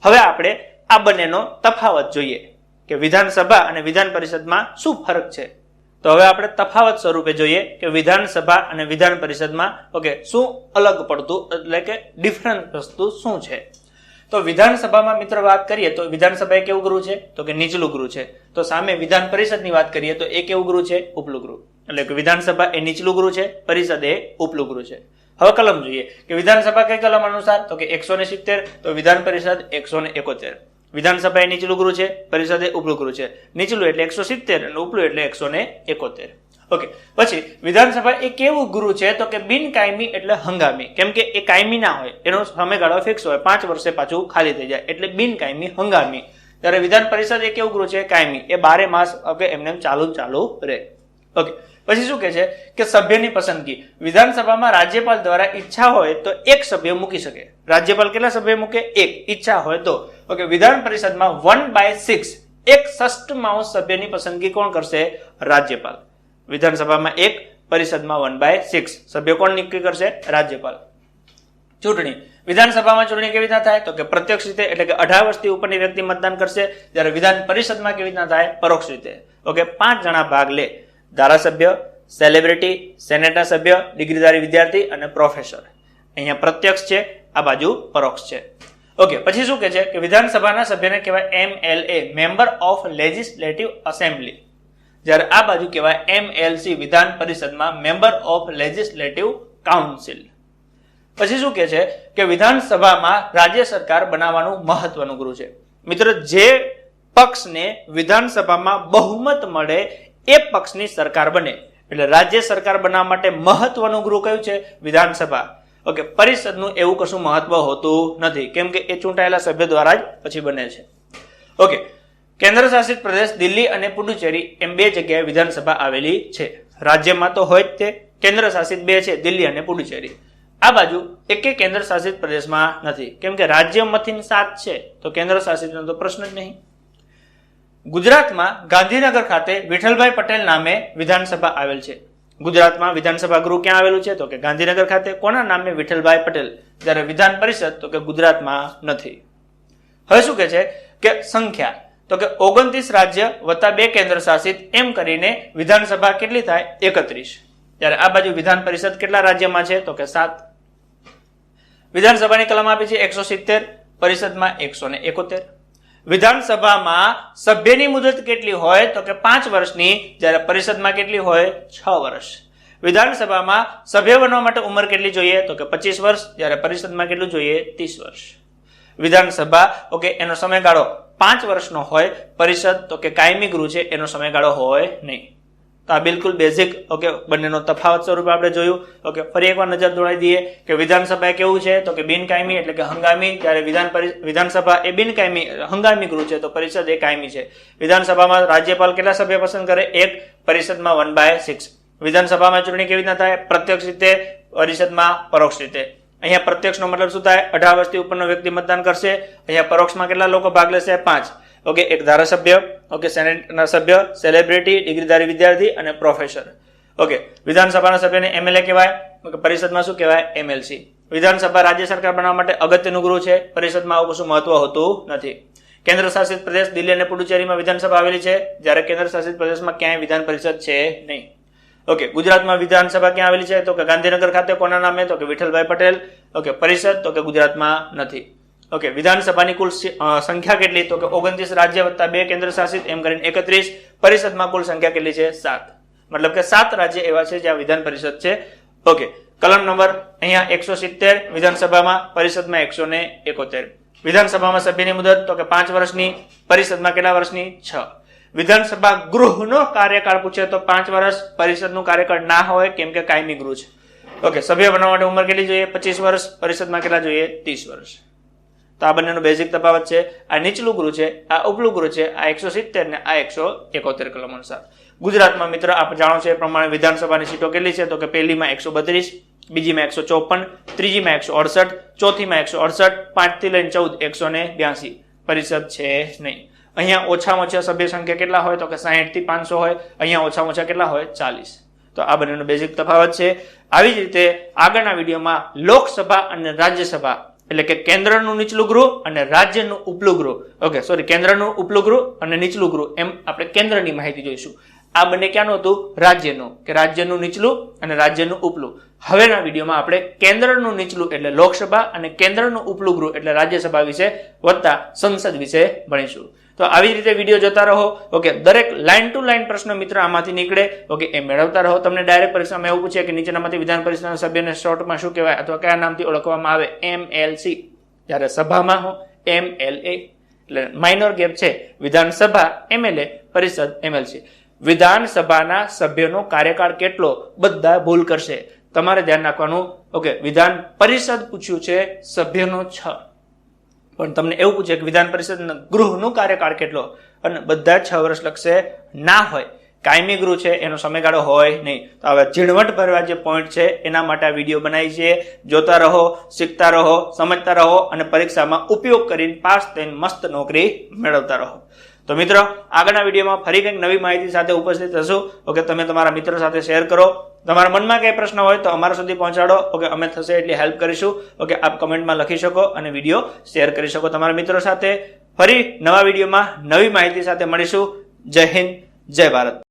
હવે આપણે આ બંનેનો તફાવત જોઈએ કે વિધાનસભા અને વિધાન પરિષદમાં શું ફરક છે. તો હવે આપણે તફાવત સ્વરૂપે જોઈએ કે વિધાનસભા અને વિધાન પરિષદમાં ઓકે શું અલગ પડતું એટલે કે ડિફરન્ટ વસ્તુ શું છે. તો વિધાનસભામાં મિત્ર વાત કરીએ તો વિધાનસભા એ કેવું ગૃહ છે તો કે નીચલું ગૃહ છે. તો સામે વિધાન પરિષદની વાત કરીએ તો એ કેવું ગૃહ છે ઉપલું ગૃહ. એટલે કે વિધાનસભા એ નીચલું ગૃહ છે, પરિષદ એ ઉપલું ગૃહ છે. હવે કલમ જોઈએ કે વિધાનસભા કઈ કલમ અનુસાર તો કે 170, તો વિધાન પરિષદ 171. વિધાનસભા એ નીચલું ગૃહ છે, પરિષદ એ ઉપલું ગૃહ છે. નીચલું એટલે 170 અને ઉપલું એટલે 171. ઓકે, પછી વિધાનસભા એ કેવું ગૃહ છે તો કે બિનકાયમી એટલે હંગામી. કેમ કે એ કાયમી ના હોય, એનો સમયગાળો ફિક્સ હોય, 5 વર્ષે પાછું ખાલી થઈ જાય એટલે બિનકાયમી હંગામી. ત્યારે વિધાન પરિષદ એ કેવું ગૃહ છે કાયમી, એ 12 માસ ઓકે એમને ચાલુ રહે. ઓકે, પછી શું કહે છે કે સભ્યની પસંદગી. વિધાનસભામાં રાજ્યપાલ દ્વારા ઈચ્છા હોય તો એક સભ્ય મૂકી શકે. રાજ્યપાલ કેટલા સભ્ય મૂકે? એક, ઈચ્છા હોય તો. ઓકે, વિધાન પરિષદમાં 1/6 1/6 સભ્યની પસંદગી કોણ કરશે? રાજ્યપાલ. વિધાનસભામાં 1, પરિષદમાં 1/6 સભ્ય કોણ નક્કી કરશે? રાજ્યપાલ. ચૂંટણી. વિધાનસભામાં ચૂંટણી કેવી રીતના થાય તો કે પ્રત્યક્ષ રીતે એટલે કે 18 વર્ષથી ઉપરની વ્યક્તિ મતદાન કરશે. જ્યારે વિધાન પરિષદમાં કેવી રીતના થાય? પરોક્ષ રીતે. ઓકે, 5 જણા ભાગ લે. ધારાસભ્ય, સેલિબ્રિટી, સેનેટના સભ્ય, ડિગ્રીધારી વિદ્યાર્થી અને પ્રોફેસર. અહીંયા પ્રત્યક્ષ છે, આ બાજુ પરોક્ષ છે. ઓકે, પછી શું કહે છે કે વિધાનસભાના સભ્યને કહેવાય MLA, member of legislative assembly. જ્યારે આ બાજુ કહેવાય MLC, વિધાન પરિષદમાં મેમ્બર ઓફ લેજિસ્લેટિવ કાઉન્સિલ. પછી શું કહે છે કે વિધાનસભામાં રાજ્ય સરકાર બનાવવાનું મહત્વનું ગૃહ છે. મિત્રો, જે પક્ષને વિધાનસભામાં બહુમત મળે એ પક્ષની સરકાર બને. એટલે રાજ્ય સરકાર બનાવવા માટે મહત્વનું ગૃહ કયું છે? વિધાનસભા. ઓકે, પરિષદનું એવું કશું મહત્વ હોતું નથી, કેમ કે એ ચૂંટાયેલા સભ્ય દ્વારા જ પછી બને છે. ઓકે, કેન્દ્ર શાસિત પ્રદેશ દિલ્હી અને પુડુચેરી એમ 2 જગ્યાએ વિધાનસભા આવેલી છે. રાજ્યમાં તો હોય જ તે, કેન્દ્ર શાસિત 2 છે, દિલ્હી અને પુડુચેરી. આ બાજુ એકે કેન્દ્ર શાસિત પ્રદેશમાં નથી, કેમ કે રાજ્યમાંથી 7 છે તો કેન્દ્ર શાસિતનો તો પ્રશ્ન જ નહીં. ગુજરાતમાં ગાંધીનગર ખાતે વિઠ્ઠલભાઈ પટેલ નામે વિધાનસભા આવેલ છે. ગુજરાતમાં વિધાનસભા ગૃહ ક્યાં આવેલું છે તો કે ગાંધીનગર ખાતે. કોના નામે? વિઠ્ઠલભાઈ પટેલ. જ્યારે વિધાન પરિષદ તો કે ગુજરાતમાં નથી. હવે શું કહે છે કે સંખ્યા તો કે 29 રાજ્ય વત્તા 2 કેન્દ્ર શાસિત એમ કરીને વિધાનસભા કેટલી થાય? 31. ત્યારે આ બાજુ વિધાન પરિષદ કેટલા રાજ્યમાં છે તો કે 7. વિધાનસભાની કલમ આપી છે 170, પરિષદમાં 171. વિધાનસભામાં સભ્યની મુદત કેટલી હોય તો કે 5 વર્ષની, જ્યારે પરિષદમાં કેટલી હોય? 6 વર્ષ. વિધાનસભામાં સભ્ય બનવા માટે ઉંમર કેટલી જોઈએ તો કે 25 વર્ષ, જ્યારે પરિષદમાં કેટલું જોઈએ? 30 વર્ષ. વિધાનસભા ઓકે એનો સમયગાળો 5 વર્ષનો હોય, પરિષદ તો કે કાયમી ગૃહ છે એનો સમયગાળો હોય નહીં. તો આ બિલકુલ બેઝિક ઓકે બંનેનો તફાવત સ્વરૂપે આપણે જોયું. ઓકે, ફરી એકવાર નજર દોડાવી દઈએ કે વિધાનસભા કેવું છે તો કે બિનકાયમી એટલે કે હંગામી, જ્યારે વિધાનસભા એ બિનકાયમી હંગામી ગૃહ છે તો પરિષદ એ કાયમી છે. વિધાનસભામાં રાજ્યપાલ કેટલા સભ્ય પસંદ કરે? 1, પરિષદમાં 1/6. વિધાનસભામાં ચૂંટણી કેવી રીતના થાય? પ્રત્યક્ષ રીતે, પરિષદમાં પરોક્ષ રીતે. અહીંયા પ્રત્યક્ષનો મતલબ શું થાય? 18 વર્ષથી ઉપરનો વ્યક્તિ મતદાન કરશે. અહીંયા પરોક્ષમાં કેટલા લોકો ભાગ લેશે? 5. ઓકે, એક ધારાસભ્ય, ઓકે સેનેટના સભ્ય, સેલિબ્રિટી, ડિગ્રીધારી વિદ્યાર્થી અને પ્રોફેસર. ઓકે, વિધાનસભાના સભ્યને MLA કહેવાય. ઓકે, પરિષદમાં શું કહેવાય? MLC. વિધાનસભા રાજ્ય સરકાર બનાવવા માટે અગત્યનું ગૃહ છે, પરિષદમાં આવું કશું મહત્વ હોતું નથી. કેન્દ્ર શાસિત પ્રદેશ દિલ્હી અને પુડુચેરીમાં વિધાનસભા આવેલી છે, જ્યારે કેન્દ્ર શાસિત પ્રદેશમાં ક્યાંય વિધાન પરિષદ છે નહીં. ઓકે, ગુજરાતમાં વિધાનસભા ક્યાં આવેલી છે તો કે ગાંધીનગર ખાતે. કોના નામે તો કે વિઠ્ઠલભાઈ પટેલ. ઓકે, પરિષદ તો કે ગુજરાતમાં નથી. ઓકે, વિધાનસભાની કુલ સંખ્યા કેટલી તો કે 29 રાજ્ય વત્તા 2 કેન્દ્ર શાસિત એમ કરીને 31. પરિષદમાં કુલ સંખ્યા કેટલી છે? 7. મતલબ કે 7 રાજ્ય એવા છે જ્યાં વિધાન પરિષદ છે. ઓકે, કલમ નંબર અહીંયા 170, વિધાનસભામાં, પરિષદમાં 171. વિધાનસભામાં સભ્યની મુદત તો કે 5 વર્ષની, પરિષદમાં કેટલા વર્ષની? 6. વિધાનસભા ગૃહનો કાર્યકાળ પૂછે તો 5 વર્ષ, પરિષદનું કાર્યકાળ ના હોય કેમ કે કાયમી ગૃહ છે. ઓકે, સભ્ય બનવા માટે ઉંમર કેટલી જોઈએ? 25 વર્ષ, પરિષદમાં કેટલા જોઈએ? 30 વર્ષ. તો આ બંનેનો બેઝિક તફાવત છે. આ નીચલું ગૃહ છે, આ ઉપલું ગૃહ છે. આ 170 ને આ 171 કલમ અનુસાર. ગુજરાતમાં મિત્ર આપ જાણો છો એ પ્રમાણે વિધાનસભાની સીટો કેટલી છે તો કે પહેલીમાં 132, બીજીમાં 154, ત્રીજીમાં 168, ચોથીમાં 168, 5 થી લઈને 14 182. પરિષદ છે નહીં. અહીંયા ઓછામાં ઓછા સભ્ય સંખ્યા કેટલા હોય તો કે 60 થી 500 હોય. અહીંયા ઓછામાં ઓછા કેટલા હોય? 40. તો આ બંનેનો બેઝિક તફાવત છે. આવી જ રીતે આગળના વિડીયોમાં લોકસભા અને રાજ્યસભા એટલે કે કેન્દ્રનું નીચલું ગૃહ અને રાજ્યનું ઉપલું ગૃહ. ઓકે, સોરી, કેન્દ્રનું ઉપલું ગૃહ અને નીચલું ગૃહ, એમ આપણે કેન્દ્રની માહિતી જોઈશું. આ બંને ક્યાંનું હતું? રાજ્યનું, કે રાજ્યનું નીચલું અને રાજ્યનું ઉપલું. હવેના વિડીયોમાં આપણે કેન્દ્રનું નીચલું એટલે લોકસભા અને કેન્દ્રનું ઉપલું ગૃહ એટલે રાજ્યસભા વિશે વત્તા સંસદ વિશે ભણીશું. તો આવી જ રીતે વિડીયો જોતા રહો. ઓકે, દરેક લાઈન ટુ લાઈન પ્રશ્ન મિત્ર આમાંથી નીકળે. ઓકે, એ મેળવતા રહો. તમને ડાયરેક્ટ પરીક્ષામાં એવું પૂછે કે નીચેનામાંથી વિધાન પરિષદના સભ્યને શોર્ટમાં શું કહેવાય અથવા કયા નામથી ઓળખવામાં આવે? MLC. જ્યારે સભામાં હું MLA, એટલે માઇનોર ગેપ છે. વિધાનસભા MLA, પરિષદ MLC. વિધાનસભાના સભ્યનો કાર્યકાળ કેટલો? બધા ભૂલ કરશે. તમારે ધ્યાન રાખવાનું. ઓકે, વિધાન પરિષદ પૂછ્યું છે, સભ્યનો 6. પણ તમને એવું પૂછે કે વિધાન પરિષદના ગૃહનો કાર્યકાળ કેટલો? અને બધા 6 વર્ષ લખશે. ના હોય, કાયમી ગૃહ છે એનો સમયગાળો હોય નહીં. તો હવે ઝીણવટ ભરવા જે પોઈન્ટ છે એના માટે આ વિડીયો બનાવી છે. જોતા રહો, શીખતા રહો, સમજતા રહો અને પરીક્ષામાં ઉપયોગ કરીને પાસ થઈને મસ્ત નોકરી મેળવતા રહો. તો મિત્રો, આગળના વિડીયોમાં ફરી કંઈક નવી માહિતી સાથે ઉપસ્થિત થશું. ઓકે, તમે તમારા મિત્રો સાથે શેર કરો. તમારા મનમાં કઈ પ્રશ્ન હોય તો અમારા સુધી પહોંચાડો. ઓકે, અમે થશે એટલી હેલ્પ કરીશું. ઓકે, આપ કમેન્ટમાં લખી શકો અને વિડીયો શેર કરી શકો તમારા મિત્રો સાથે. ફરી નવા વિડીયોમાં નવી માહિતી સાથે મળીશું. જય હિન્દ, જય ભારત.